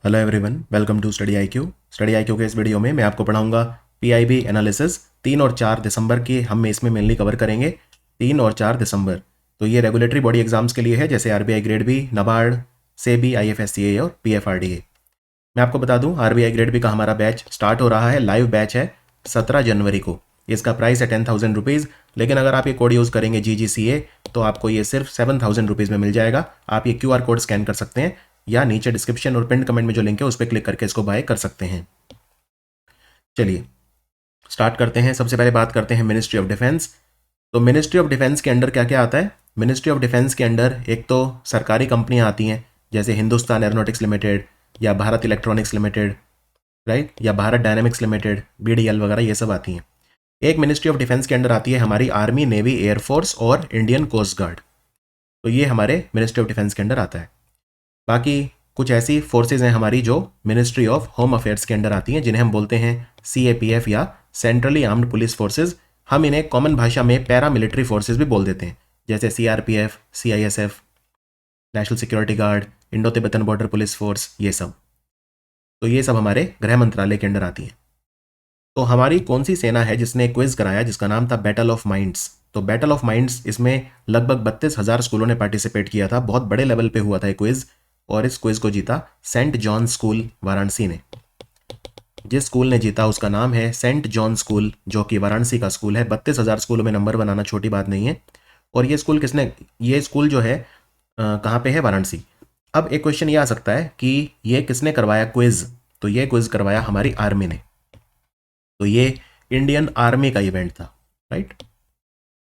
Hello everyone, welcome to study I Q. Study I Q के इस video में मैं आपको पढ़ाऊंगा पीआईबी एनालिसिस 3 और 4 दिसंबर की। हम इसमें मेनली कवर करेंगे 3 और 4 दिसंबर। तो ये रेगुलेटरी बॉडी एग्जाम्स के लिए है, जैसे RBI grade B, NABARD, SEBI, IFSCA और पीएफआरडीए। मैं आपको बता दूं, आरबीआई ग्रेड बी का हमारा बैच स्टार्ट हो रहा है, लाइव बैच है 17 जनवरी को। इसका प्राइस है 10,000 रुपीज़, लेकिन अगर आप ये कोड यूज़ करेंगे GGCA तो आपको ये सिर्फ 7,000 रुपीज़ में मिल जाएगा। आप ये QR कोड स्कैन कर सकते हैं या नीचे डिस्क्रिप्शन और पिन कमेंट में जो लिंक है उस पर क्लिक करके इसको बाय कर सकते हैं। चलिए स्टार्ट करते हैं। सबसे पहले बात करते हैं मिनिस्ट्री ऑफ डिफेंस। तो मिनिस्ट्री ऑफ डिफेंस के अंडर क्या क्या आता है? मिनिस्ट्री ऑफ डिफेंस के अंडर एक तो सरकारी कंपनियां आती हैं, जैसे हिंदुस्तान एरोनॉटिक्स लिमिटेड या भारत इलेक्ट्रॉनिक्स लिमिटेड, राइट, या भारत डायनामिक्स लिमिटेड, BDL वगैरह, ये सब आती हैं। एक मिनिस्ट्री ऑफ डिफेंस के अंडर आती है हमारी आर्मी, नेवी, एयरफोर्स और इंडियन कोस्ट गार्ड। तो ये हमारे मिनिस्ट्री ऑफ डिफेंस के अंडर आता है। बाकी कुछ ऐसी फोर्सेज हैं हमारी जो मिनिस्ट्री ऑफ होम अफेयर्स के अंडर आती हैं, जिन्हें हम बोलते हैं CAPF या सेंट्रली आर्म्ड पुलिस फोर्सेज। हम इन्हें कॉमन भाषा में पैरा मिलिट्री फोर्सेज भी बोल देते हैं, जैसे CRPF, CISF, national security guard, Indo Tibetan border police force, ये सब। तो ये सब हमारे गृह मंत्रालय के अंडर आती हैं। तो हमारी कौन सी सेना है जिसने क्विज कराया जिसका नाम था बैटल ऑफ माइंड्स? तो बैटल ऑफ माइंड्स, इसमें लगभग 32,000 स्कूलों ने पार्टिसिपेट किया था। बहुत बड़े लेवल पे हुआ था ये क्विज, और इस क्विज को जीता सेंट जॉन स्कूल वाराणसी ने। जिस स्कूल ने जीता उसका नाम है सेंट जॉन स्कूल, जो कि वाराणसी का स्कूल है। 32,000 स्कूलों में नंबर बनाना छोटी बात नहीं है। और ये स्कूल जो है कहाँ पे है? वाराणसी। अब एक क्वेश्चन ये आ सकता है कि ये किसने करवाया क्विज? तो ये क्विज करवाया हमारी आर्मी ने। तो ये इंडियन आर्मी का इवेंट था, राइट।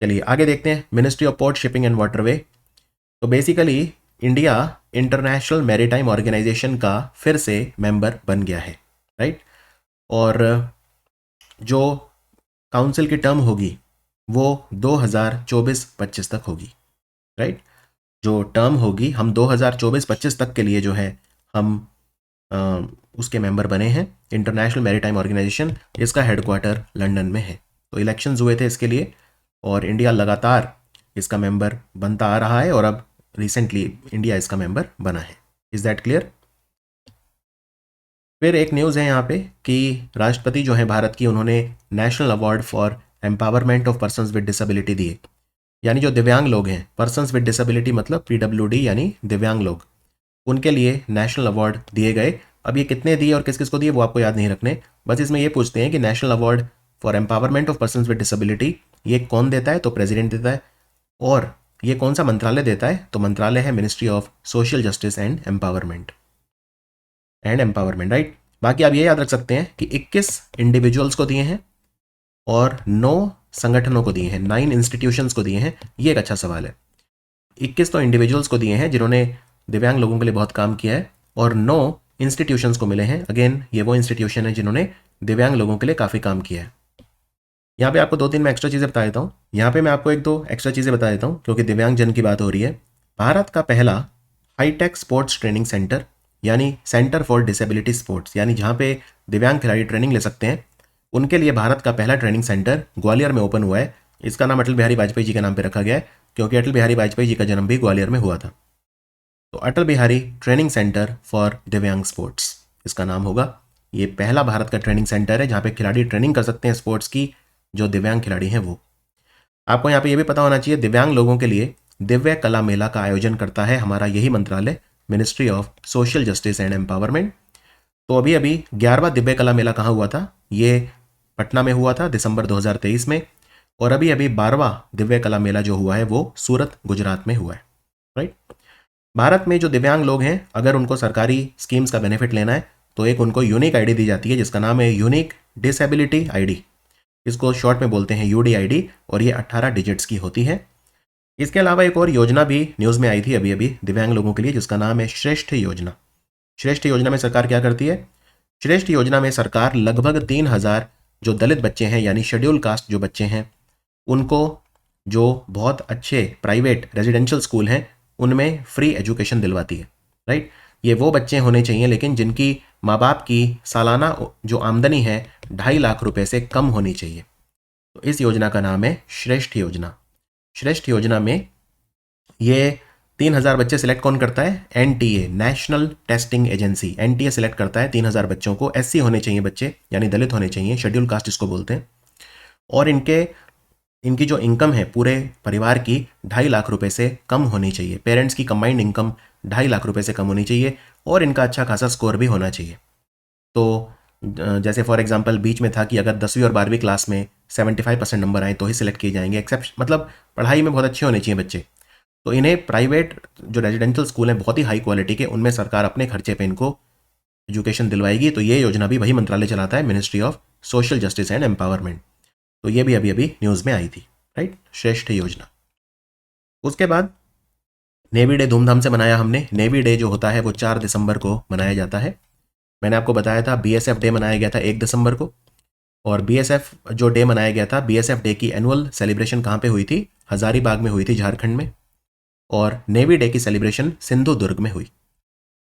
चलिए आगे देखते हैं। Ministry of port, shipping and waterway. तो basically India International Maritime Organisation का फिर से मेंबर बन गया है, राइट। और जो काउंसिल की टर्म होगी वो 2024-25 तक होगी, राइट। जो टर्म होगी, हम 2024-25 तक के लिए जो है हम उसके मेंबर बने हैं। इंटरनेशनल मैरीटाइम ऑर्गेनाइजेशन, इसका हेडक्वार्टर लंदन में है। तो इलेक्शंस हुए थे इसके लिए, और इंडिया लगातार इसका मेंबर बनता आ रहा है, और अब रिसेंटली इंडिया इसका मेंबर बना है। Is that clear? फिर एक न्यूज़ है यहाँ पे कि राष्ट्रपति जो है भारत की, उन्होंने national award for empowerment of persons with disability दिए। यानी जो दिव्यांग लोग हैं, पर्सन्स विद डिसेबिलिटी मतलब PWD यानी दिव्यांग लोग, उनके लिए नेशनल अवार्ड दिए गए। अब ये कितने दिए और किस किस को दिए वो आपको याद नहीं रखने, बस इसमें ये पूछते हैं कि national award for empowerment of persons with disability ये कौन देता है? तो प्रेसिडेंट देता है। और ये कौन सा मंत्रालय देता है? तो मंत्रालय है ministry of social justice and empowerment, right. बाकी आप ये याद रख सकते हैं कि 21 इंडिविजुअल्स को दिए हैं और 9 संगठनों को दिए हैं, 9 इंस्टीट्यूशंस को दिए हैं। ये एक अच्छा सवाल है। 21 तो इंडिविजुअल्स को दिए हैं जिन्होंने दिव्यांग लोगों के लिए बहुत काम किया है, और 9 इंस्टीट्यूशंस को मिले हैं। अगेन ये वो इंस्टीट्यूशन है जिन्होंने दिव्यांग लोगों के लिए काफ़ी काम किया है। यहाँ पे आपको 2-3 मैं एक्स्ट्रा चीज़ें बता देता हूँ। यहाँ पे मैं आपको 1-2 एक्स्ट्रा चीज़ें बता देता हूँ, क्योंकि दिव्यांग जन की बात हो रही है। भारत का पहला हाईटेक स्पोर्ट्स ट्रेनिंग सेंटर, यानी सेंटर फॉर डिसेबिलिटी स्पोर्ट्स, यानी जहाँ पे दिव्यांग खिलाड़ी ट्रेनिंग ले सकते हैं, उनके लिए भारत का पहला ट्रेनिंग सेंटर ग्वालियर में ओपन हुआ है। इसका नाम अटल बिहारी वाजपेयी जी के नाम पर रखा गया है, क्योंकि अटल बिहारी वाजपेयी जी का जन्म भी ग्वालियर में हुआ था। तो Atal Bihari training centre for दिव्यांग स्पोर्ट्स इसका नाम होगा। ये पहला भारत का ट्रेनिंग सेंटर है जहाँ पे खिलाड़ी ट्रेनिंग कर सकते हैं स्पोर्ट्स की, जो दिव्यांग खिलाड़ी हैं वो। आपको यहाँ पे ये भी पता होना चाहिए, दिव्यांग लोगों के लिए दिव्य कला मेला का आयोजन करता है हमारा यही मंत्रालय, ministry of social justice and empowerment. तो अभी 11वां दिव्य कला मेला कहाँ हुआ था? ये पटना में हुआ था दिसंबर 2023 में। और अभी 12वां दिव्य कला मेला जो हुआ है वो सूरत, गुजरात में हुआ है, राइट। भारत में जो दिव्यांग लोग हैं, अगर उनको सरकारी स्कीम्स का बेनिफिट लेना है तो एक उनको यूनिक आईडी दी जाती है, जिसका नाम है यूनिक डिसेबिलिटी आईडी। इसको शॉर्ट में बोलते हैं UDID, और ये 18 डिजिट्स की होती है। इसके अलावा एक और योजना भी न्यूज़ में आई थी अभी दिव्यांग लोगों के लिए, जिसका नाम है श्रेष्ठ योजना। श्रेष्ठ योजना में सरकार क्या करती है? श्रेष्ठ योजना में सरकार लगभग 3,000 जो दलित बच्चे हैं, यानी शेड्यूल कास्ट जो बच्चे हैं, उनको जो बहुत अच्छे प्राइवेट रेजिडेंशियल स्कूल हैं उनमें फ्री एजुकेशन दिलवाती है, राइट। ये वो बच्चे होने चाहिए लेकिन जिनकी माँ बाप की सालाना जो आमदनी है 2.5 लाख रुपए से कम होनी चाहिए। तो इस योजना का नाम है श्रेष्ठ योजना। श्रेष्ठ योजना में ये 3,000 बच्चे सिलेक्ट कौन करता है? NTA, national testing agency, NTA select करता है 3,000 बच्चों को। एससी होने चाहिए बच्चे, यानी दलित होने चाहिए, शेड्यूल कास्ट इसको बोलते हैं। और इनकी जो इनकम है पूरे परिवार की 2.5 लाख रुपए से कम होनी चाहिए। पेरेंट्स की कंबाइंड इनकम 2.5 लाख रुपए से कम होनी चाहिए और इनका अच्छा खासा स्कोर भी होना चाहिए। तो जैसे फॉर एग्जांपल बीच में था कि अगर 10वीं और 12वीं क्लास में 75% नंबर आए तो ही सिलेक्ट किए जाएंगे, एक्सेप्ट मतलब पढ़ाई में बहुत अच्छे होने चाहिए बच्चे। तो इन्हें प्राइवेट जो रेजिडेंशियल स्कूल हैं बहुत ही हाई क्वालिटी के, उनमें सरकार अपने खर्चे पे इनको एजुकेशन दिलवाएगी। तो ये योजना भी वही मंत्रालय चलाता है, ministry of social justice and empowerment. तो ये भी अभी अभी न्यूज़ में आई थी, राइट, श्रेष्ठ योजना। उसके बाद नेवी डे धूमधाम से मनाया हमने। नेवी डे जो होता है वो 4 दिसंबर को मनाया जाता है। मैंने आपको बताया था बीएसएफ डे मनाया गया था 1 दिसंबर को। और बीएसएफ जो डे मनाया गया था, बीएसएफ डे की एनुअल सेलिब्रेशन कहाँ पे हुई थी? हजारीबाग में हुई थी, झारखंड में। और नेवी डे की सेलिब्रेशन सिंधुदुर्ग में हुई।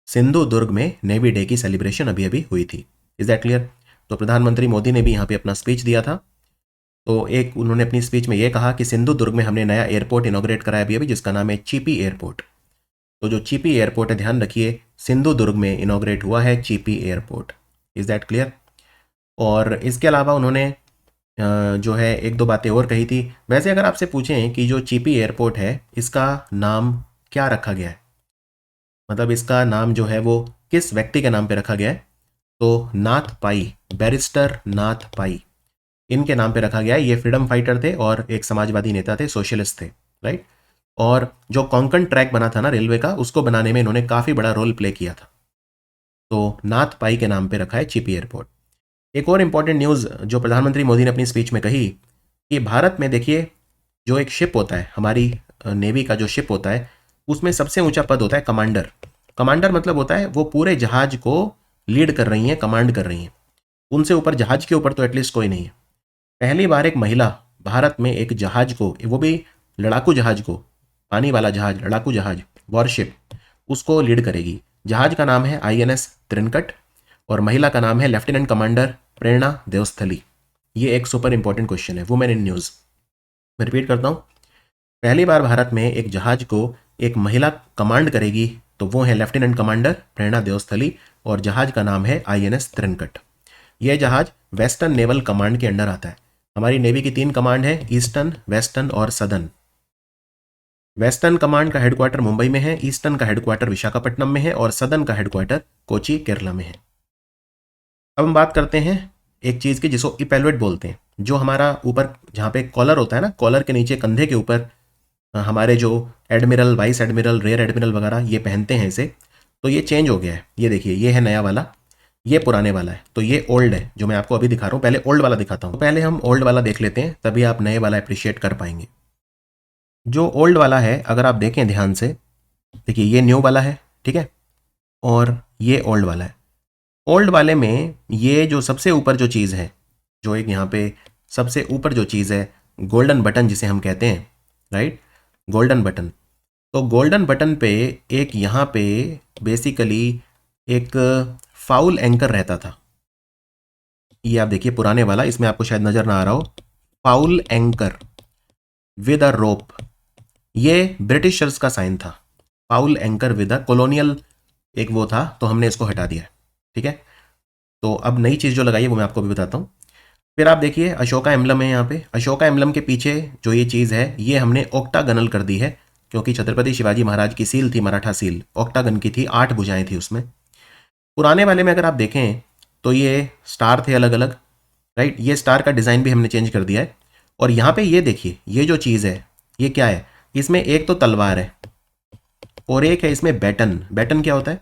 सिंधुदुर्ग में नेवी डे की सेलिब्रेशन अभी अभी हुई थी। Is that clear? तो प्रधानमंत्री मोदी ने भी यहाँ पे अपना स्पीच दिया था। तो एक उन्होंने अपनी स्पीच में ये कहा कि सिंधुदुर्ग में हमने नया एयरपोर्ट इनॉग्रेट कराया अभी अभी, जिसका नाम है चीपी एयरपोर्ट। तो जो चीपी एयरपोर्ट है, ध्यान रखिए, सिंधुदुर्ग में इनॉग्रेट हुआ है Chipi airport. Is that clear? और इसके अलावा उन्होंने जो है एक दो बातें और कही थी। वैसे अगर आपसे पूछें कि जो चीपी एयरपोर्ट है इसका नाम क्या रखा गया है, मतलब इसका नाम जो है वो किस व्यक्ति के नाम पे रखा गया है, तो नाथ पाई, बैरिस्टर नाथ पाई, इनके नाम पे रखा गया है। ये फ्रीडम फाइटर थे और एक समाजवादी नेता थे, सोशलिस्ट थे, राइट। और जो कोंकण ट्रैक बना था ना रेलवे का, उसको बनाने में इन्होंने काफ़ी बड़ा रोल प्ले किया था। तो नाथ पाई के नाम पे रखा है चीपी एयरपोर्ट। एक और इंपॉर्टेंट न्यूज़ जो प्रधानमंत्री मोदी ने अपनी स्पीच में कही कि भारत में देखिए, जो एक शिप होता है, हमारी नेवी का जो शिप होता है, उसमें सबसे ऊंचा पद होता है कमांडर। कमांडर मतलब होता है वो पूरे जहाज को लीड कर रही हैं, कमांड कर रही हैं। उनसे ऊपर जहाज के ऊपर तो एटलीस्ट कोई नहीं है। पहली बार एक महिला भारत में एक जहाज को, वो भी लड़ाकू जहाज को, पानी वाला जहाज, लड़ाकू जहाज, वॉरशिप, उसको लीड करेगी। जहाज का नाम है आईएनएस त्रिनकट और महिला का नाम है लेफ्टिनेंट कमांडर प्रेरणा देवस्थली। ये एक सुपर इंपॉर्टेंट क्वेश्चन है, वुमेन इन न्यूज़। मैं रिपीट करता हूँ, पहली बार भारत में एक जहाज को एक महिला कमांड करेगी, तो वो है लेफ्टिनेंट कमांडर प्रेरणा देवस्थली और जहाज का नाम है आईएनएस त्रिनकट। यह जहाज वेस्टर्न नेवल कमांड के अंडर आता है। हमारी नेवी की 3 कमांड है, ईस्टर्न, वेस्टर्न और सदर्न। वेस्टर्न कमांड का हेडक्वार्टर मुंबई में है, ईस्टर्न का हेडक्वार्टर विशाखापट्टनम में है और सदर्न का हेडक्वार्टर कोची, केरला में है। अब हम बात करते हैं एक चीज़ की जिसको इपेलुएट बोलते हैं, जो हमारा ऊपर जहाँ पे कॉलर होता है ना, कॉलर के नीचे कंधे के ऊपर हमारे जो admiral, vice admiral, rear admiral वगैरह ये पहनते हैं इसे। तो ये चेंज हो गया है, ये देखिए, ये है नया वाला, ये पुराने वाला है। तो ये ओल्ड है जो मैं आपको अभी दिखा रहा हूँ। पहले ओल्ड वाला दिखाता हूँ। पहले हम ओल्ड वाला देख लेते हैं, तभी आप नए वाला अप्रिशिएट कर पाएंगे। जो ओल्ड वाला है अगर आप देखें ध्यान से, देखिए ये न्यू वाला है, ठीक है, और ये ओल्ड वाला है। ओल्ड वाले में ये जो सबसे ऊपर जो चीज़ है, जो एक यहाँ पे सबसे ऊपर जो चीज़ है, गोल्डन बटन जिसे हम कहते हैं, राइट, गोल्डन बटन। तो गोल्डन बटन पे एक यहाँ पे बेसिकली एक फाउल एंकर रहता था। ये आप देखिए पुराने वाला, इसमें आपको शायद नजर ना आ रहा हो, फाउल एंकर विद अ रोप, ये ब्रिटिशर्स का साइन था। Foul anchor with a colonial एक वो था, तो हमने इसको हटा दिया, ठीक है। तो अब नई चीज़ जो लगाई है वो मैं आपको भी बताता हूँ। फिर आप देखिए अशोका एम्बलम है यहाँ पे। अशोका एम्बलम के पीछे जो ये चीज़ है, ये हमने ऑक्टागनल कर दी है, क्योंकि छत्रपति शिवाजी महाराज की सील थी, मराठा सील, ऑक्टागन की थी, 8 भुजाएं थी उसमें। पुराने वाले में अगर आप देखें तो ये स्टार थे अलग अलग, राइट, ये स्टार का डिज़ाइन भी हमने चेंज कर दिया है। और यहाँ पे ये देखिए, ये जो चीज़ है ये क्या है, इसमें एक तो तलवार है और एक है इसमें बैटन। बैटन क्या होता है?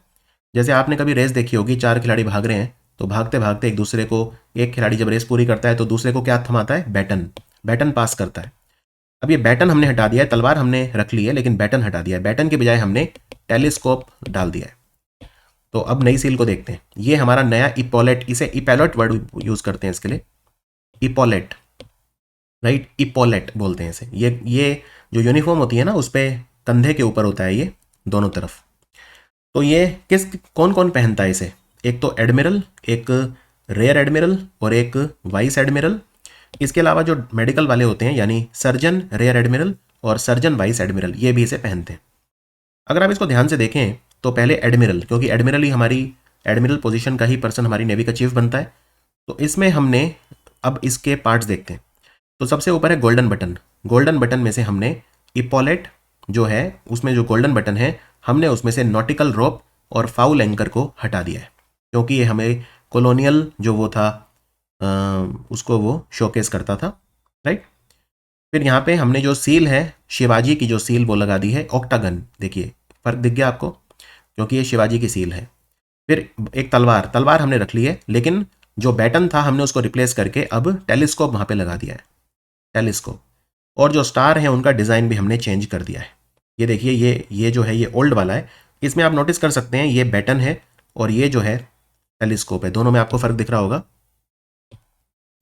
जैसे आपने कभी रेस देखी होगी, 4 खिलाड़ी भाग रहे हैं, तो भागते भागते एक दूसरे को, एक खिलाड़ी जब रेस पूरी करता है तो दूसरे को क्या थमाता है? बैटन। बैटन पास करता है। अब ये बैटन हमने हटा दिया है, तलवार हमने रख ली है लेकिन बैटन हटा दिया है। बैटन के बजाय हमने टेलीस्कोप डाल दिया है। तो अब नई सील को देखते हैं। ये हमारा नया इपॉलेट, इसे इपैलोट वर्ड यूज करते हैं इसके लिए, इपॉलेट, राइट, इपॉलेट बोलते हैं इसे। ये जो यूनिफॉर्म होती है ना, उस पर कंधे के ऊपर होता है ये दोनों तरफ। तो ये कौन कौन पहनता है इसे? एक तो एडमिरल, एक रेयर एडमिरल और एक वाइस एडमिरल। इसके अलावा जो मेडिकल वाले होते हैं, यानी सर्जन रेयर एडमिरल और सर्जन वाइस एडमिरल, ये भी इसे पहनते हैं। अगर आप इसको ध्यान से देखें तो पहले एडमिरल, क्योंकि एडमिरल ही हमारी एडमिरल पोजीशन का ही पर्सन हमारी नेवी का चीफ बनता है। तो इसमें हमने अब इसके पार्ट्स देखते हैं। तो सबसे ऊपर है गोल्डन बटन। गोल्डन बटन में से हमने इपॉलेट जो है उसमें जो गोल्डन बटन है हमने उसमें से नॉटिकल रोप और फाउल एंकर को हटा दिया है, क्योंकि ये हमें कॉलोनियल जो वो था उसको वो शोकेस करता था, राइट। फिर यहाँ पे हमने जो सील है शिवाजी की जो सील वो लगा दी है ऑक्टागन। देखिए फर्क दिख गया आपको, क्योंकि ये शिवाजी की सील है। फिर एक तलवार, तलवार हमने रख ली है, लेकिन जो बैटन था हमने उसको रिप्लेस करके अब टेलीस्कोप वहाँ पे लगा दिया है, टेलीस्कोप। और जो स्टार है उनका डिज़ाइन भी हमने चेंज कर दिया है। ये देखिए ये जो है ये ओल्ड वाला है, इसमें आप नोटिस कर सकते हैं ये बैटन है और ये जो है टेलीस्कोप है, दोनों में आपको फ़र्क दिख रहा होगा।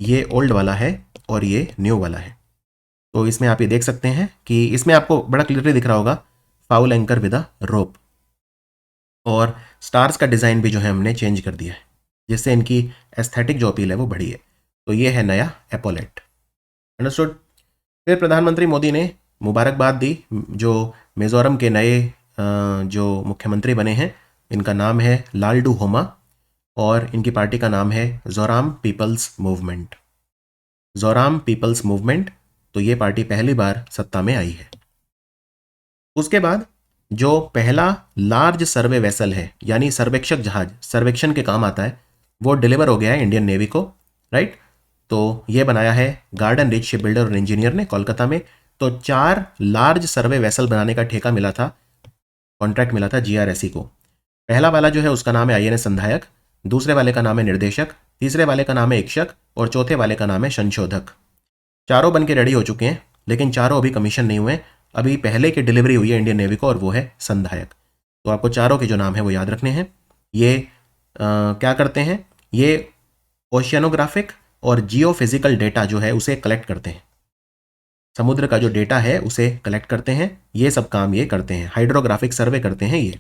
ये ओल्ड वाला है और ये न्यू वाला है। तो इसमें आप ये देख सकते हैं कि इसमें आपको बड़ा क्लियरली दिख रहा होगा फाउल एंकर विद अ रोप। और स्टार्स का डिज़ाइन भी जो है हमने चेंज कर दिया है, जिससे इनकी एस्थेटिक जो अपील है वो बढ़ी है। तो ये है नया एपोलेट। अंडरस्टूड। फिर प्रधानमंत्री मोदी ने मुबारकबाद दी जो मिज़ोरम के नए जो मुख्यमंत्री बने हैं, इनका नाम है लालडू होमा और इनकी पार्टी का नाम है Joram people's movement. Joram people's movement. तो ये पार्टी पहली बार सत्ता में आई है। उसके बाद जो पहला लार्ज सर्वे वेसल है, यानी सर्वेक्षक जहाज, सर्वेक्षण के काम आता है, वो डिलीवर हो गया है इंडियन नेवी को, राइट। तो ये बनाया है गार्डन रिच शिप बिल्डर और इंजीनियर ने कोलकाता में। तो 4 लार्ज सर्वे वेसल बनाने का ठेका मिला था, कॉन्ट्रैक्ट मिला था जीआरएससी को। पहला वाला जो है उसका नाम है आईएनएस संधायक, दूसरे वाले का नाम है निर्देशक, तीसरे वाले का नाम है इक्षक और चौथे वाले का नाम है संशोधक। चारों बन के रेडी हो चुके हैं, लेकिन चारों अभी कमीशन नहीं हुए। अभी पहले की डिलीवरी हुई है इंडियन नेवी को और वो है संधायक। तो आपको चारों के जो नाम है वो याद रखने हैं। ये क्या करते हैं, ये ओशियनोग्राफिक और जियो फिजिकल डेटा जो है उसे कलेक्ट करते हैं, समुद्र का जो डेटा है उसे कलेक्ट करते हैं, ये सब काम ये करते हैं, हाइड्रोग्राफिक सर्वे करते हैं ये।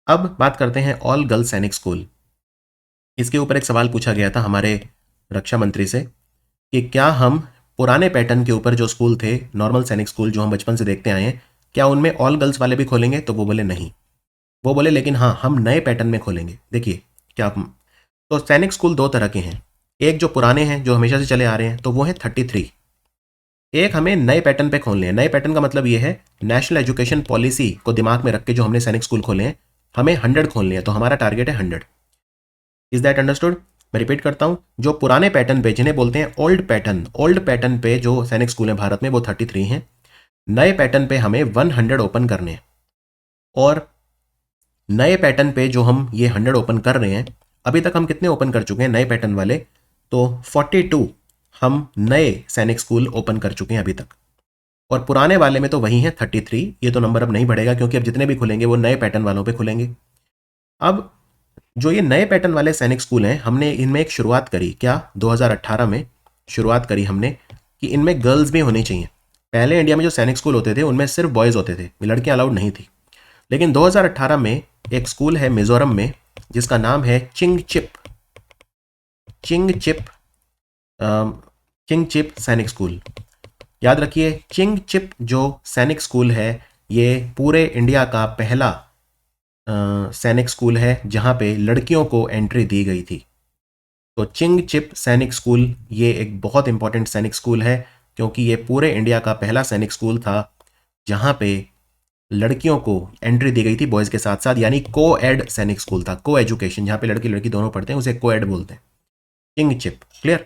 अब बात करते हैं ऑल गर्ल्स सैनिक स्कूल। इसके ऊपर एक सवाल पूछा गया था हमारे रक्षा मंत्री से कि क्या हम पुराने पैटर्न के ऊपर जो स्कूल थे, नॉर्मल सैनिक स्कूल जो हम बचपन से देखते आए हैं, क्या उनमें ऑल गर्ल्स वाले भी खोलेंगे? तो वो बोले नहीं। वो बोले लेकिन हाँ हम नए पैटर्न में खोलेंगे। देखिए क्या तो सैनिक स्कूल 2 तरह के हैं, एक जो पुराने हैं जो हमेशा से चले आ रहे हैं तो वो है 33, एक हमें नए पैटर्न पे खोलने हैं। नए पैटर्न का मतलब ये है नेशनल एजुकेशन पॉलिसी को दिमाग में रख के जो हमने सैनिक स्कूल खोले हैं, हमें 100 खोलने हैं, तो हमारा टारगेट है 100। Is that understood? मैं रिपीट करता हूं, जो पुराने पैटर्न पे जिन्हें बोलते हैं ओल्ड पैटर्न, ओल्ड पैटर्न पे जो सैनिक स्कूल है भारत में वो 33 हैं। नए पैटर्न पे हमें 100 ओपन करने हैं और नए पैटर्न पे जो हम ये 100 ओपन कर रहे हैं, अभी तक हम कितने ओपन कर चुके हैं नए पैटर्न वाले? तो 42 हम नए सैनिक स्कूल ओपन कर चुके हैं अभी तक, और पुराने वाले में तो वही है 33। ये तो नंबर अब नहीं बढ़ेगा क्योंकि अब जितने भी खुलेंगे वो नए पैटर्न वालों पे खुलेंगे। अब जो ये नए पैटर्न वाले सैनिक स्कूल हैं, हमने इनमें एक शुरुआत करी, क्या 2018 में शुरुआत करी हमने कि इनमें गर्ल्स भी होनी चाहिए। पहले इंडिया में जो सैनिक स्कूल होते थे उनमें सिर्फ बॉयज़ होते थे, लड़कियां अलाउड नहीं थी। लेकिन 2018 में एक स्कूल है मिजोरम में जिसका नाम है चिंगचिप, चिंगचिप चिंगचिप सैनिक स्कूल। याद रखिए चिंगचिप जो सैनिक स्कूल है ये पूरे इंडिया का पहला सैनिक स्कूल है जहाँ पे लड़कियों को एंट्री दी गई थी। तो चिंगचिप सैनिक स्कूल ये एक बहुत इंपॉर्टेंट सैनिक स्कूल है क्योंकि ये पूरे इंडिया का पहला सैनिक स्कूल था जहाँ पे लड़कियों को एंट्री दी गई थी बॉयज़ के साथ साथ, यानी को एड सैनिक स्कूल था, को एजुकेशन, जहाँ पे लड़की लड़की दोनों पढ़ते हैं उसे को एड बोलते हैं, चिंगचिप। क्लियर?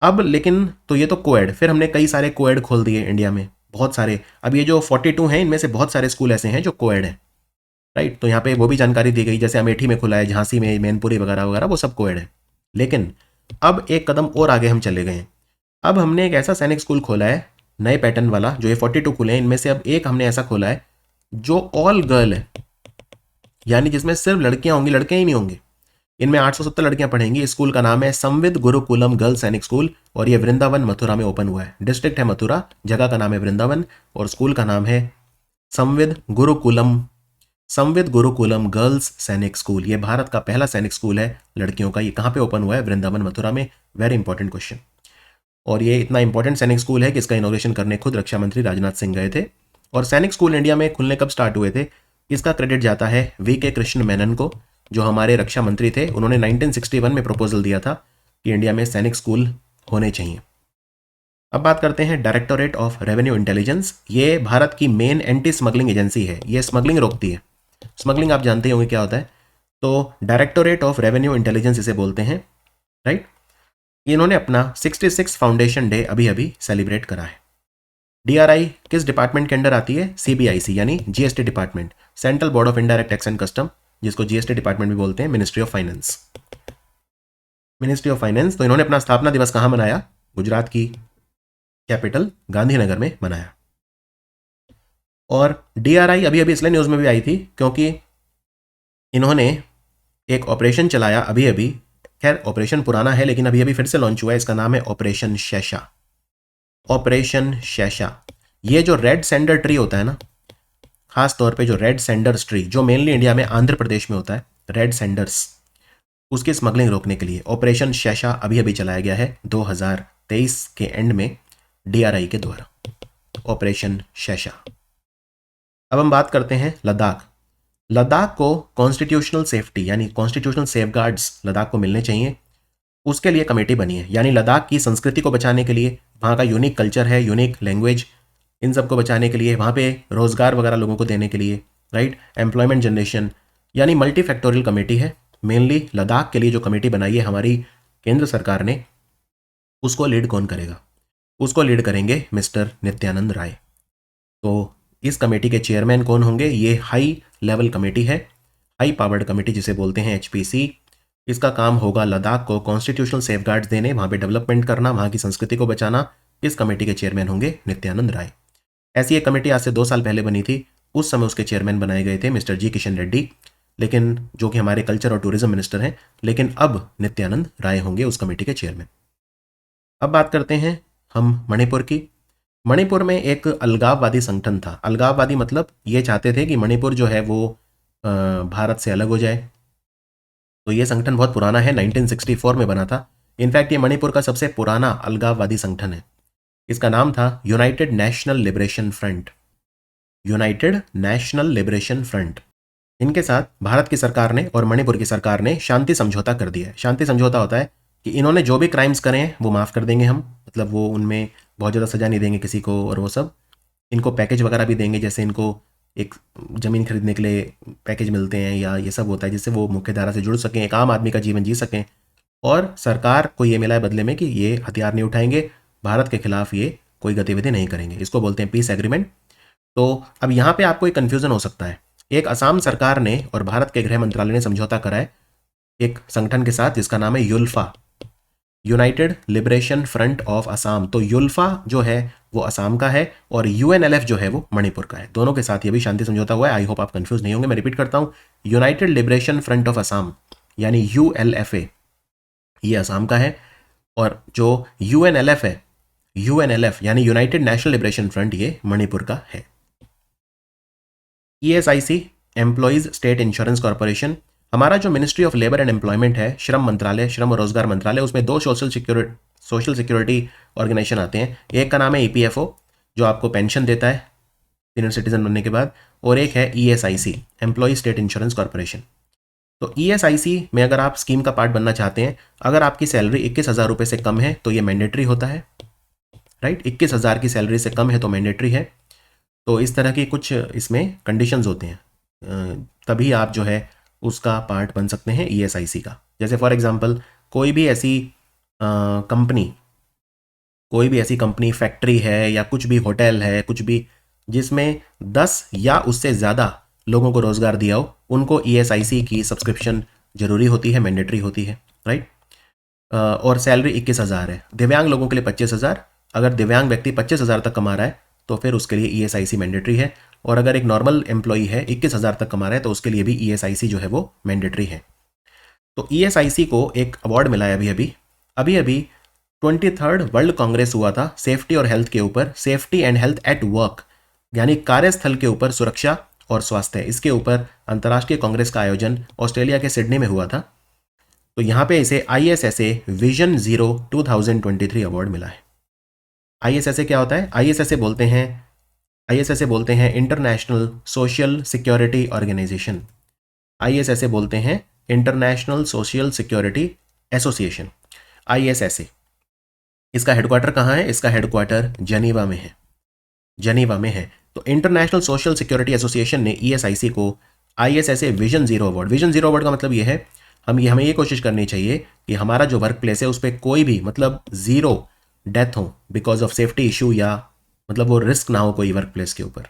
अब लेकिन तो ये तो कोएड, फिर हमने कई सारे कोएड खोल दिए इंडिया में, बहुत सारे। अब ये जो 42 हैं इनमें से बहुत सारे स्कूल ऐसे हैं जो कोएड हैं, राइट। तो यहाँ पे वो भी जानकारी दी गई, जैसे अमेठी में खुला है, झांसी में, मैनपुरी वगैरह वगैरह, वो सब कोएड है। लेकिन अब एक कदम और आगे हम चले गए हैं। अब हमने एक ऐसा सैनिक स्कूल खोला है नए पैटर्न वाला, जो ये 42 खुले हैं इनमें से अब एक हमने ऐसा खोला है जो ऑल गर्ल है, यानी जिसमें सिर्फ लड़कियां होंगी, लड़के ही नहीं होंगे। इनमें 870 लड़कियां पढ़ेंगी। स्कूल का नाम है संविद गुरुकुलम गर्ल्स सैनिक स्कूल और ये वृंदावन मथुरा में ओपन हुआ है। डिस्ट्रिक्ट है मथुरा, जगह का नाम है वृंदावन और स्कूल का नाम है संविद गुरुकुलम, संविद गुरुकुलम गर्ल्स सैनिक स्कूल। ये भारत का पहला सैनिक स्कूल है लड़कियों का। ये कहाँ पे ओपन हुआ है? वृंदावन मथुरा में। Very important question. और ये इतना इंपॉर्टेंट सैनिक स्कूल है कि इसका इनॉग्रेशन करने खुद रक्षा मंत्री राजनाथ सिंह गए थे और सैनिक स्कूल इंडिया में खुलने कब स्टार्ट हुए थे, इसका क्रेडिट जाता है वी.के. कृष्ण मेनन को, जो हमारे रक्षा मंत्री थे। उन्होंने 1961 में प्रपोजल दिया था कि इंडिया में सैनिक स्कूल होने चाहिए। अब बात करते हैं डायरेक्टोरेट ऑफ रेवेन्यू इंटेलिजेंस। ये भारत की मेन एंटी स्मगलिंग एजेंसी है, ये स्मगलिंग रोकती है। स्मगलिंग आप जानते होंगे क्या होता है, तो डायरेक्टोरेट ऑफ रेवेन्यू इंटेलिजेंस इसे बोलते हैं, राइट। इन्होंने अपना 66 फाउंडेशन डे अभी अभी सेलिब्रेट करा है। डीआरआई किस डिपार्टमेंट के अंडर आती है, सीबीआईसी यानी GST department, central board of indirect tax and custom, जिसको जीएसटी डिपार्टमेंट भी बोलते हैं, ministry of finance. Ministry of finance. तो इन्होंने अपना स्थापना दिवस कहां मनाया, गुजरात की कैपिटल गांधीनगर में मनाया। और डीआरआई अभी अभी इसलिए न्यूज में भी आई थी क्योंकि इन्होंने एक ऑपरेशन चलाया अभी अभी, खैर ऑपरेशन पुराना है लेकिन अभी अभी फिर से लॉन्च हुआ है, इसका नाम है ऑपरेशन शेषा। ऑपरेशन शेषा। ये जो रेड सेंडर ट्री होता है ना, खास तौर पे जो रेड सेंडर्स ट्री, जो मेनली इंडिया में आंध्र प्रदेश में होता है, रेड सेंडर्स, उसकी स्मगलिंग रोकने के लिए ऑपरेशन शेषा अभी अभी चलाया गया है 2023 के एंड में डीआरआई के द्वारा, ऑपरेशन शेषा। अब हम बात करते हैं लद्दाख। लद्दाख को कॉन्स्टिट्यूशनल सेफ्टी यानी कॉन्स्टिट्यूशनल सेफगार्ड्स लद्दाख को मिलने चाहिए, उसके लिए कमेटी बनी है। यानी लद्दाख की संस्कृति को बचाने के लिए, वहाँ का यूनिक कल्चर है, यूनिक लैंग्वेज, इन सब को बचाने के लिए, वहाँ पे रोजगार वगैरह लोगों को देने के लिए, राइट, एम्प्लॉयमेंट जनरेशन, यानी मल्टी फैक्टोरियल कमेटी है। मेनली लद्दाख के लिए जो कमेटी बनाई है हमारी केंद्र सरकार ने, उसको लीड कौन करेगा, उसको लीड करेंगे मिस्टर नित्यानंद राय। तो इस कमेटी के चेयरमैन कौन होंगे, ये हाई लेवल कमेटी है, हाई पावर्ड कमेटी जिसे बोलते हैं एचपीसी। इसका काम होगा लद्दाख को कॉन्स्टिट्यूशनल सेफगार्ड्स देने, वहाँ पे डेवलपमेंट करना, वहाँ की संस्कृति को बचाना। इस कमेटी के चेयरमैन होंगे नित्यानंद राय। ऐसी एक कमेटी आज से 2 साल पहले बनी थी, उस समय उसके चेयरमैन बनाए गए थे मिस्टर जी किशन रेड्डी, लेकिन जो कि हमारे कल्चर और टूरिज्म मिनिस्टर हैं, लेकिन अब नित्यानंद राय होंगे उस कमेटी के चेयरमैन। अब बात करते हैं हम मणिपुर की। मणिपुर में एक अलगाववादी संगठन था। अलगाववादी मतलब ये चाहते थे कि मणिपुर जो है वो भारत से अलग हो जाए। तो ये संगठन बहुत पुराना है, 1964 में बना था। इनफैक्ट ये मणिपुर का सबसे पुराना अलगाववादी संगठन है। इसका नाम था United national liberation front, United national liberation front. इनके साथ भारत की सरकार ने और मणिपुर की सरकार ने शांति समझौता कर दिया है। शांति समझौता होता है कि इन्होंने जो भी क्राइम्स करे हैं वो माफ़ कर देंगे हम, मतलब वो उनमें बहुत ज़्यादा सज़ा नहीं देंगे किसी को, और वो सब इनको पैकेज वगैरह भी देंगे, जैसे इनको एक ज़मीन खरीदने के लिए पैकेज मिलते हैं या ये सब होता है, जिससे वो मुख्य धारा से जुड़ सकें, एक आम आदमी का जीवन जी सकें। और सरकार को ये मिला है बदले में कि ये हथियार नहीं उठाएंगे, भारत के खिलाफ ये कोई गतिविधि नहीं करेंगे। इसको बोलते हैं पीस एग्रीमेंट। तो अब यहाँ पे आपको एक कन्फ्यूज़न हो सकता है। एक असम सरकार ने और भारत के गृह मंत्रालय ने समझौता करा है एक संगठन के साथ जिसका नाम है ULFA, united liberation front of Assam. तो युल्फा जो है वो असम का है और यूएनएलएफ जो है वो मणिपुर का है। दोनों के साथ ये भी शांति समझौता हुआ है। आई होप आप कंफ्यूज नहीं होंगे। मैं रिपीट करता हूँ, United liberation front of Assam यानी यूएलएफए, ये असम का है, और जो यूएनएलएफ है, यूएनएलएफ यानी यूनाइटेड नेशनल लिबरेशन फ्रंट, ये मणिपुर का है। ESIC, employees state insurance corporation. हमारा जो ministry of labour and employment है, श्रम मंत्रालय, श्रम और रोजगार मंत्रालय, उसमें 2 सोशल सिक्योरिटी ऑर्गेनाइजेशन आते हैं। एक का नाम है ईपीएफओ जो आपको पेंशन देता है सीनियर सिटीजन बनने के बाद, और एक है ESIC, employ state insurance corporation. तो ईएसआईसी में अगर आप स्कीम का पार्ट बनना चाहते हैं, अगर आपकी सैलरी 21,000 रुपये से कम है तो ये मैंडेटरी होता है, राइट। 21,000 की सैलरी से कम है तो मैंडेटरी है। तो इस तरह की कुछ इसमें कंडीशंस होते हैं, तभी आप जो है उसका पार्ट बन सकते हैं ईएसआईसी का। जैसे फॉर एग्जांपल कोई भी ऐसी कंपनी, फैक्ट्री है या कुछ भी होटल है, कुछ भी जिसमें 10 या उससे ज़्यादा लोगों को रोज़गार दिया हो, उनको ईएसआईसी की सब्सक्रिप्शन जरूरी होती है, मैंडेटरी होती है, राइट। और सैलरी 21,000 है। दिव्यांग लोगों के लिए 25,000। अगर दिव्यांग व्यक्ति 25,000 तक कमा रहा है तो फिर उसके लिए ईएसआईसी मैंडेटरी है, और अगर एक नॉर्मल एम्प्लॉई है 21,000 तक कमा रहा है तो उसके लिए भी ईएसआईसी जो है वो मैंडेटरी है। तो ईएसआईसी को एक अवार्ड मिला है अभी अभी 23rd वर्ल्ड कांग्रेस हुआ था सेफ्टी और हेल्थ के ऊपर, safety and health at work यानी कार्यस्थल के ऊपर सुरक्षा और स्वास्थ्य, इसके ऊपर अंतर्राष्ट्रीय कांग्रेस का आयोजन ऑस्ट्रेलिया के सिडनी में हुआ था। तो यहाँ पे इसे ISSA विजन 0 2023 अवार्ड मिला है। ISSA क्या होता है? ISSA बोलते हैं ISSA बोलते हैं international social security organization. ISSA बोलते हैं international social security association, ISSA। इसका हेडक्वार्टर कहाँ है? इसका हेडक्वार्टर जेनीवा में है, जेनीवा में है। तो इंटरनेशनल सोशल सिक्योरिटी एसोसिएशन ने ESIC को ISSA vision zero award, vision zero award का मतलब ये है हमें ये कोशिश करनी चाहिए कि हमारा जो वर्क प्लेस है उस पर कोई भी मतलब जीरो डेथ हो बिकॉज ऑफ सेफ्टी इशू, या मतलब वो रिस्क ना हो कोई वर्क प्लेस के ऊपर।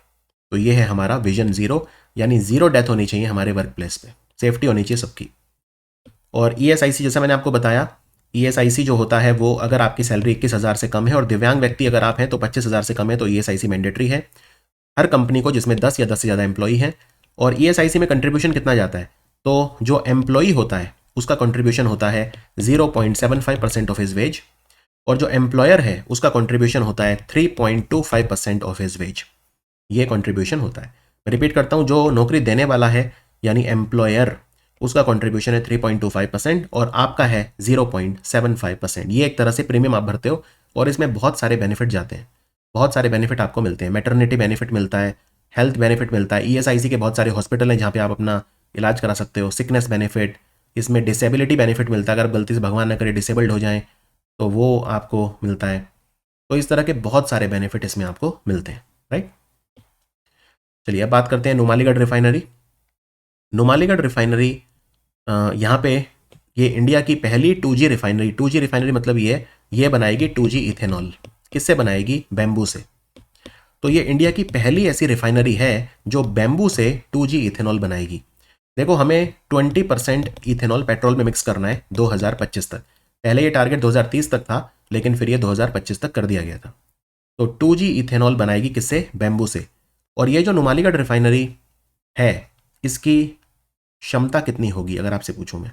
तो ये है हमारा विजन जीरो, यानी जीरो डेथ होनी चाहिए हमारे वर्क प्लेस पे, सेफ्टी होनी चाहिए सबकी। और ESIC जैसा मैंने आपको बताया, ESIC जो होता है वो अगर आपकी सैलरी 21,000 से कम है और दिव्यांग व्यक्ति अगर आप हैं तो 25,000 से कम है तो ESIC मैंडेटरी है हर कंपनी को जिसमें 10 या 10 से ज़्यादा एम्प्लॉई हैं। और ESIC में कंट्रीब्यूशन कितना जाता है? तो जो एम्प्लॉई होता है उसका कंट्रीब्यूशन होता है 0.75% ऑफ हिज वेज, और जो एम्प्लॉयर है उसका कंट्रीब्यूशन होता है 3.25% ऑफ हिज वेज। ये कंट्रीब्यूशन होता है। मैं रिपीट करता हूँ, जो नौकरी देने वाला है यानी एम्प्लॉयर, उसका कंट्रीब्यूशन है 3.25% और आपका है 0.75%। ये एक तरह से प्रीमियम आप भरते हो और इसमें बहुत सारे बेनिफिट जाते हैं, बहुत सारे बेनिफिट आपको मिलते हैं। मैटरनिटी बेनिफिट मिलता है, हेल्थ बेनिफिट मिलता है, ESIC के बहुत सारे हॉस्पिटल हैं जहाँ पे आप अपना इलाज करा सकते हो, सिकनेस बेनिफिट, इसमें डिसेबिलिटी बेनिफिट मिलता है, अगर गलती से भगवान न करे डिसेबल्ड हो जाएं तो वो आपको मिलता है। तो इस तरह के बहुत सारे बेनिफिट इसमें आपको मिलते हैं, राइट। चलिए अब बात करते हैं नुमालीगढ़ रिफाइनरी। नुमालीगढ़ रिफाइनरी यहाँ पे ये इंडिया की पहली 2G रिफाइनरी, 2G रिफाइनरी मतलब ये बनाएगी 2G इथेनॉल। किससे बनाएगी? बैम्बू से। तो ये इंडिया की पहली ऐसी रिफाइनरी है जो बैम्बू से 2G इथेनॉल बनाएगी। देखो हमें 20% इथेनॉल पेट्रोल में मिक्स करना है 2025 तक। पहले ये टारगेट 2030 तक था लेकिन फिर ये 2025 तक कर दिया गया था। तो 2G इथेनॉल बनाएगी किससे? बैम्बू से। और ये जो नुमालीगढ़ रिफाइनरी है इसकी क्षमता कितनी होगी अगर आपसे पूछूं मैं,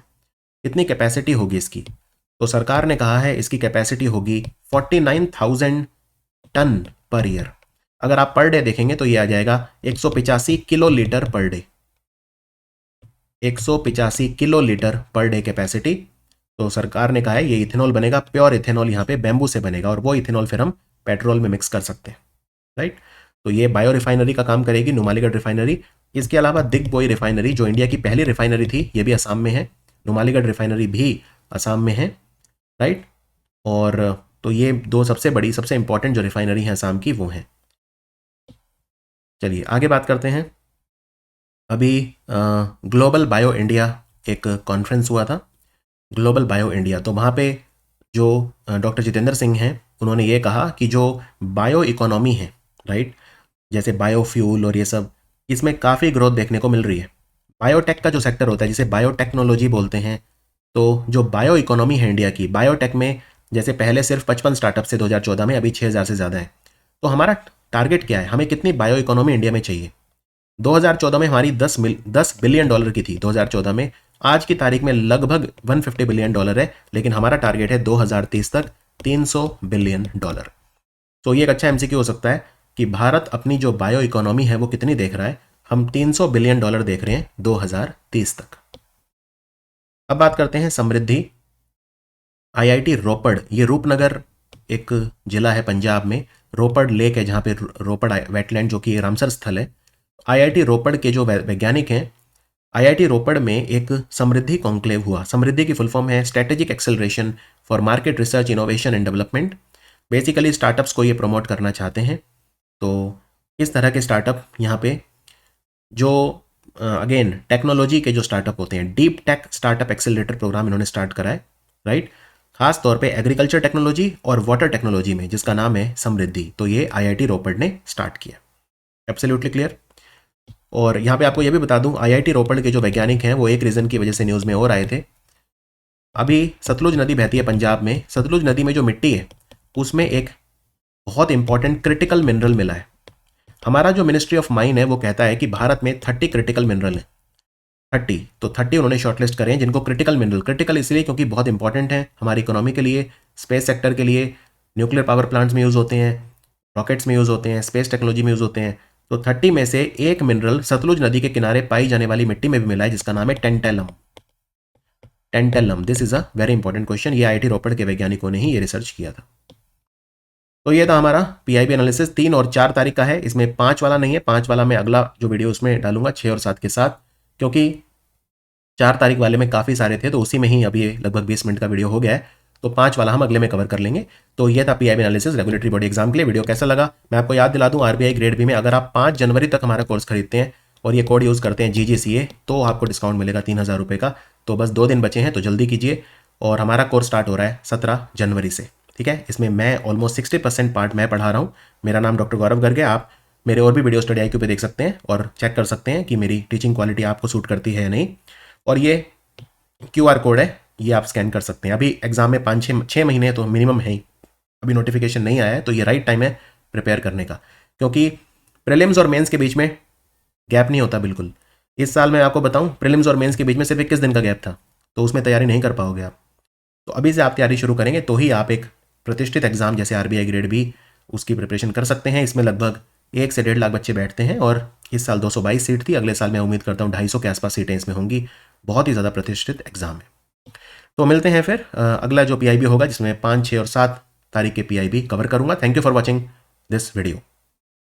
कितनी कैपेसिटी होगी इसकी? तो सरकार ने कहा है इसकी कैपेसिटी होगी 49,000 टन पर ईयर। अगर आप पर डे देखेंगे तो ये आ जाएगा 185 kilo litre per day, 185 kilo litre per day capacity. तो सरकार ने कहा है ये इथेनॉल बनेगा, प्योर इथेनॉल यहाँ पे बैम्बू से बनेगा और वो इथेनॉल फिर हम पेट्रोल में मिक्स कर सकते हैं, राइट। तो ये बायो रिफाइनरी का काम करेगी नुमालीगढ़ रिफाइनरी। इसके अलावा दिग्बोई रिफाइनरी जो इंडिया की पहली रिफाइनरी थी ये भी असम में है, नुमालीगढ़ रिफाइनरी भी असम में है, राइट। और तो ये दो सबसे बड़ी सबसे इंपॉर्टेंट जो रिफाइनरी हैं असम की वो हैं। चलिए आगे बात करते हैं। अभी ग्लोबल बायो इंडिया एक कॉन्फ्रेंस हुआ था, ग्लोबल बायो इंडिया। तो वहाँ पे जो डॉक्टर जितेंद्र सिंह हैं उन्होंने ये कहा कि जो बायो इकोनॉमी है, राइट, जैसे बायोफ्यूल और ये सब, इसमें काफ़ी ग्रोथ देखने को मिल रही है। बायोटेक का जो सेक्टर होता है जिसे बायोटेक्नोलॉजी बोलते हैं, तो जो बायो इकोनॉमी है इंडिया की, बायोटेक में जैसे पहले सिर्फ 55 स्टार्टअप से 2014 में, अभी 6,000 से ज़्यादा है। तो हमारा टारगेट क्या है? हमें कितनी बायो इकोनॉमी इंडिया में चाहिए? 2014 में हमारी 10 बिलियन डॉलर की थी 2014 में, आज की तारीख में लगभग 150 बिलियन डॉलर है, लेकिन हमारा टारगेट है 2030 तक 300 बिलियन डॉलर। तो ये एक अच्छा MCQ हो सकता है कि भारत अपनी जो बायो इकोनॉमी है वो कितनी देख रहा है? हम 300 बिलियन डॉलर देख रहे हैं 2030 तक। अब बात करते हैं समृद्धि। IIT रोपड़, ये रूपनगर एक जिला है पंजाब में, रोपड़ लेक है जहाँ पे रोपड़ वेटलैंड जो कि रामसर स्थल है। IIT रोपड़ के जो वैज्ञानिक हैं, IIT रोपड़ में एक समृद्धि कॉन्क्लेव हुआ। समृद्धि की फुल फॉर्म है strategic acceleration for market research innovation and development. Basically startups को ये प्रमोट करना चाहते हैं। तो इस तरह के स्टार्टअप यहाँ पे जो अगेन टेक्नोलॉजी के जो स्टार्टअप होते हैं, deep tech startup accelerator program इन्होंने स्टार्ट करा है, राइट। खास तौर पे एग्रीकल्चर टेक्नोलॉजी और वाटर टेक्नोलॉजी में, जिसका नाम है समृद्धि। तो ये IIT रोपड़ ने स्टार्ट किया। Absolutely clear. और यहाँ पे आपको ये भी बता दूं, IIT रोपड़ के जो वैज्ञानिक हैं वो एक रीज़न की वजह से न्यूज़ में और आए थे। अभी सतलुज नदी बहती है पंजाब में, सतलुज नदी में जो मिट्टी है उसमें एक बहुत इंपॉर्टेंट क्रिटिकल मिनरल मिला है। हमारा जो मिनिस्ट्री ऑफ माइन है वो कहता है कि भारत में 30 क्रिटिकल मिनरल हैं, 30। तो 30 उन्होंने शॉर्टलिस्ट करे हैं जिनको क्रिटिकल मिनरल, क्रिटिकल इसलिए क्योंकि बहुत इंपॉर्टेंट है हमारी इकोनॉमी के लिए, स्पेस सेक्टर के लिए, न्यूक्लियर पावर प्लांट्स में यूज़ होते हैं, रॉकेट्स में यूज़ होते हैं, स्पेस टेक्नोलॉजी में यूज़ होते हैं। तो 30 में से एक मिनरल सतलुज नदी के किनारे पाई जाने वाली मिट्टी में भी मिला है जिसका नाम है tantalum. Tantalum, this is a very important question. ये IIT रोपड़ के वैज्ञानिकों ने ही ये रिसर्च किया था। तो ये था हमारा पीआईबी एनालिसिस 3 और 4 तारीख का है। इसमें 5 वाला नहीं है, 5 वाला मैं अगला जो वीडियो उसमें डालूंगा 6 और 7 के साथ, क्योंकि 4 तारीख वाले में काफ़ी सारे थे तो उसी में ही अभी लगभग 20 मिनट का वीडियो हो गया है। तो 5 वाला हम अगले में कवर कर लेंगे। तो ये था PIB analysis regulatory body exam के लिए। वीडियो कैसा लगा मैं आपको याद दिला दूं, आरबीआई ग्रेड बी में अगर आप 5 जनवरी तक हमारा कोर्स खरीदते हैं और ये कोड यूज़ करते हैं GGCA तो आपको डिस्काउंट मिलेगा 3000 रुपये का। तो बस 2 दिन बचे हैं तो जल्दी कीजिए। और हमारा कोर्स स्टार्ट हो रहा है 17 जनवरी से, ठीक है। इसमें मैं ऑलमोस्ट 60% पार्ट मैं पढ़ा रहा हूँ। मेरा नाम डॉक्टर गौरव गर्ग है। आप मेरे और भी वीडियो स्टडी IQ पे देख सकते हैं और चेक कर सकते हैं कि मेरी टीचिंग क्वालिटी आपको सूट करती है या नहीं। और ये QR कोड है, ये आप स्कैन कर सकते हैं। अभी एग्जाम में 5-6 महीने तो मिनिमम है ही, अभी नोटिफिकेशन नहीं आया है तो ये राइट टाइम है प्रिपेयर करने का, क्योंकि प्रीलिम्स और मेंस के बीच में गैप नहीं होता बिल्कुल। इस साल मैं आपको बताऊं, प्रीलिम्स और मेंस के बीच में सिर्फ 21 दिन का गैप था, तो उसमें तैयारी नहीं कर पाओगे आप। तो अभी से आप तैयारी शुरू करेंगे तो ही आप एक प्रतिष्ठित एग्जाम जैसे आरबीआई ग्रेड बी उसकी प्रिपरेशन कर सकते हैं। इसमें लगभग 1 से 1.5 लाख बच्चे बैठते हैं और इस साल 222 सीट थी। अगले साल मैं उम्मीद करता हूँ 250 के आसपास सीटें इसमें होंगी। बहुत ही ज़्यादा प्रतिष्ठित एग्जाम है। तो मिलते हैं फिर अगला जो पीआईबी होगा जिसमें 5, 6 और 7 तारीख के पीआईबी कवर करूंगा। Thank you for watching this video.